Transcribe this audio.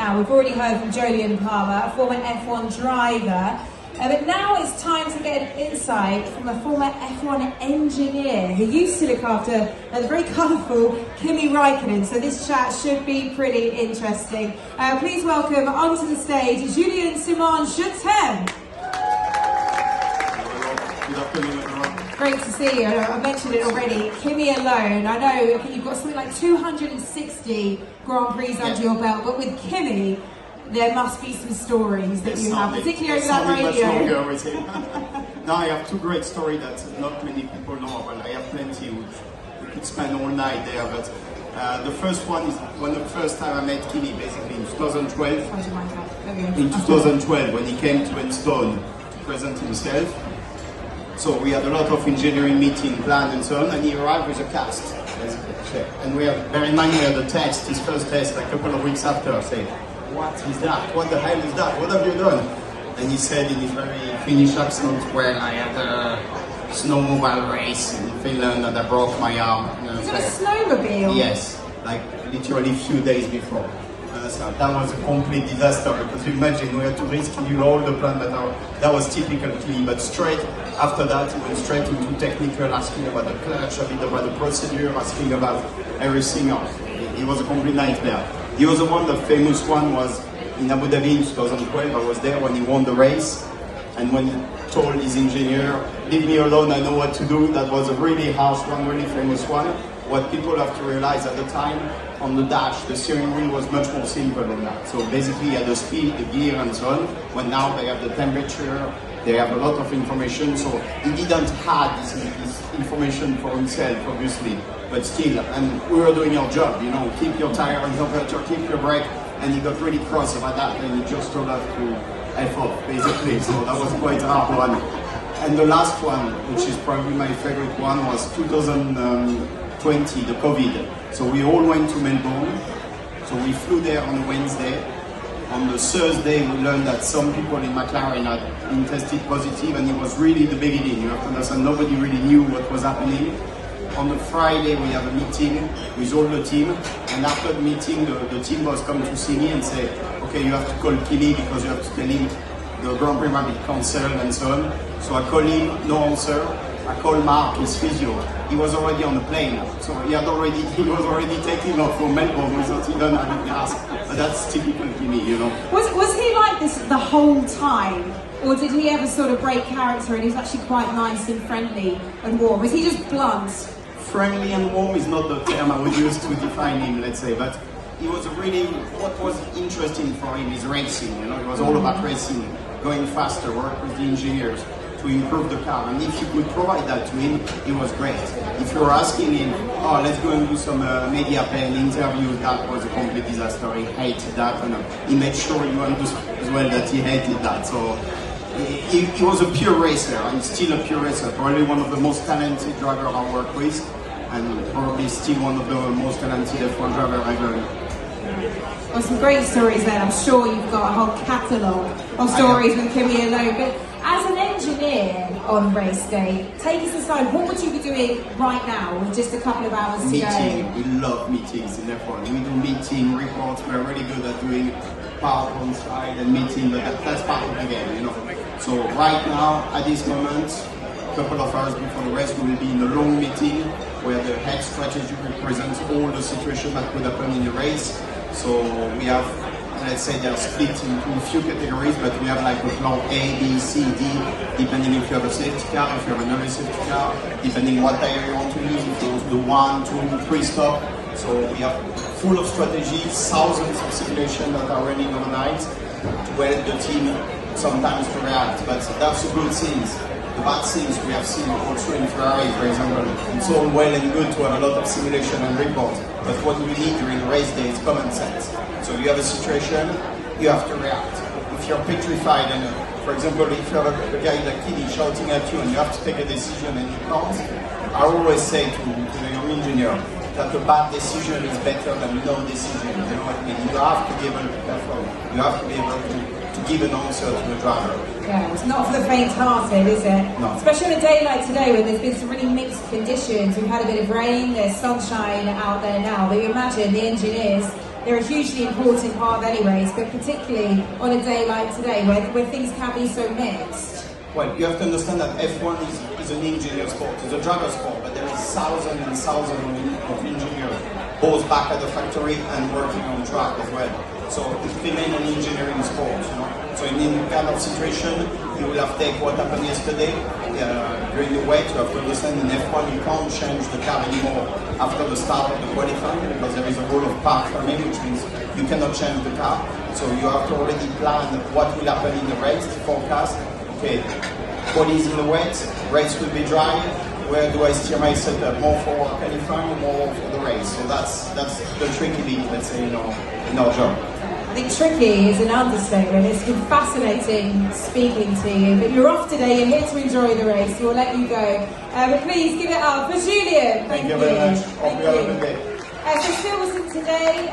now. We've already heard from Jolyon Palmer, a former F1 driver. But now it's time to get an insight from a former F1 engineer who used to look after the very colourful Kimi Räikkönen. So this chat should be pretty interesting. Please welcome onto the stage Julien Simon-Chautemps. Good afternoon, everyone. Great to see you. I mentioned it already. Kimi alone, I know you've got something like 260 Grand Prix under your belt, but with Kimi, there must be some stories that you have, particularly over that radio. Much longer with him. Now I have two great stories that not many people know. Well, I have plenty. We could spend all night there. But the first one is when the first time I met Kimi, basically in 2012. In 2012, when he came to Silverstone to present himself. So we had a lot of engineering meeting planned and so on, and he arrived with a cast. And we have, bear in mind, we had a test, his first test, a couple of weeks after, saying, "What is that? What the hell is that? What have you done?" And he said in his very Finnish accent, "Well, I had a snowmobile race in Finland and I broke my arm." Is it a snowmobile? Yes, like literally a few days before. So that was a complete disaster, because you imagine we had to reschedule all the plan that was typical Kimi, but straight after that he went straight into technical, asking about the clutch, a bit about the procedure, asking about everything else. It was a complete nightmare. The other one, the famous one, was in Abu Dhabi in 2012. I was there when he won the race, and when he told his engineer, "Leave me alone, I know what to do," that was a really harsh one, really famous one. What people have to realize at the time, on the dash, the steering wheel was much more simple than that. So basically, at the speed, the gear, and so on. When now they have the temperature, they have a lot of information. So he didn't have this information for himself, obviously, but still. And we were doing our job, you know, keep your tire on temperature, keep your brake. And he got really cross about that, and he just told us to F off, basically. So that was quite a hard one. And the last one, which is probably my favorite one, was 2020, the COVID. So we all went to Melbourne. So we flew there on Wednesday. On the Thursday, we learned that some people in McLaren had been tested positive, and it was really the beginning. You have to understand, nobody really knew what was happening. On the Friday, we have a meeting with all the team, and after the meeting, the team boss come to see me and say, "Okay, you have to call Kimi because you have to tell him the Grand Prix might be cancelled and so on." So I call him, no answer. I call Mark, his physio. He was already on the plane, so he was already taking off from Melbourne without even having asked. But that's typical Kimi, you know. Was he like this the whole time, or did he ever sort of break character and he was actually quite nice and friendly and warm? Was he just blunt? Friendly and warm is not the term I would use to define him, let's say, but he was really, what was interesting for him is racing, you know. It was all about racing, going faster, work with the engineers to improve the car, and if you could provide that to him, it was great. If you were asking him, "Oh, let's go and do some media pen interviews," that was a complete disaster. He hated that, and he made sure you understood as well that he hated that. So he was a pure racer, and still a pure racer, probably one of the most talented drivers I work with, and probably still one of the most talented F1 drivers ever. Well, some great stories there. I'm sure you've got a whole catalogue of stories with Kimi alone. But as an engineer on race day, take us aside, what would you be doing right now with just a couple of hours to go? We love meetings in F1. We do meeting reports. We're really good at doing PowerPoint slide and meeting, but that's part of the game, you know. So right now, at this moment, a couple of hours before the race, we will be in a long meeting where the head strategy represents all the situations that could happen in the race. So we have, let's say they're split into a few categories, but we have like a plan A, B, C, D, depending if you have a safety car, if you have a non-safety car, depending what tire you want to use, if you want to do 1, 2, 3 stop. So we have full of strategies, thousands of simulations that are running overnight to help the team sometimes to react, but that's the good things. The bad things we have seen also in Ferrari, for example. It's all well and good to have a lot of simulation and reports, but what we need during race day is common sense. So you have a situation, you have to react. If you're petrified, and for example, if you have a guy like Kimi shouting at you and you have to take a decision and you can't, I always say to the young engineer that a bad decision is better than no decision. You know what I mean? You have to be able to perform. You have to be able to give an answer to the driver. Yeah, it's not for the faint-hearted, is it? No. Especially on a day like today when there's been some really mixed conditions. We've had a bit of rain, there's sunshine out there now, but you imagine the engineers, they're a hugely important part of any race, but particularly on a day like today where things can be so mixed. Well, you have to understand that F1 is an engineer sport, it's a driver sport, but there is thousands and thousands of engineers, both back at the factory and working on track as well. So it remains an engineering sport, you know. So in any kind of situation, you will have to take what happened yesterday during the wet. You have to understand in F1 you can't change the car anymore after the start of the qualifying because there is a rule of park farming, which means you cannot change the car. So you have to already plan what will happen in the race, forecast. Okay, body's in the wet, race will be dry. Where do I steer my setup? More for qualifying or more for the race? So that's the tricky bit, let's say, in our job. I think tricky is an understatement. It's been fascinating speaking to you, but you're off today, you're here to enjoy the race, so we'll let you go. But please give it up for Julian. Thank you very much. Hope you have a good day. So Silverstone today.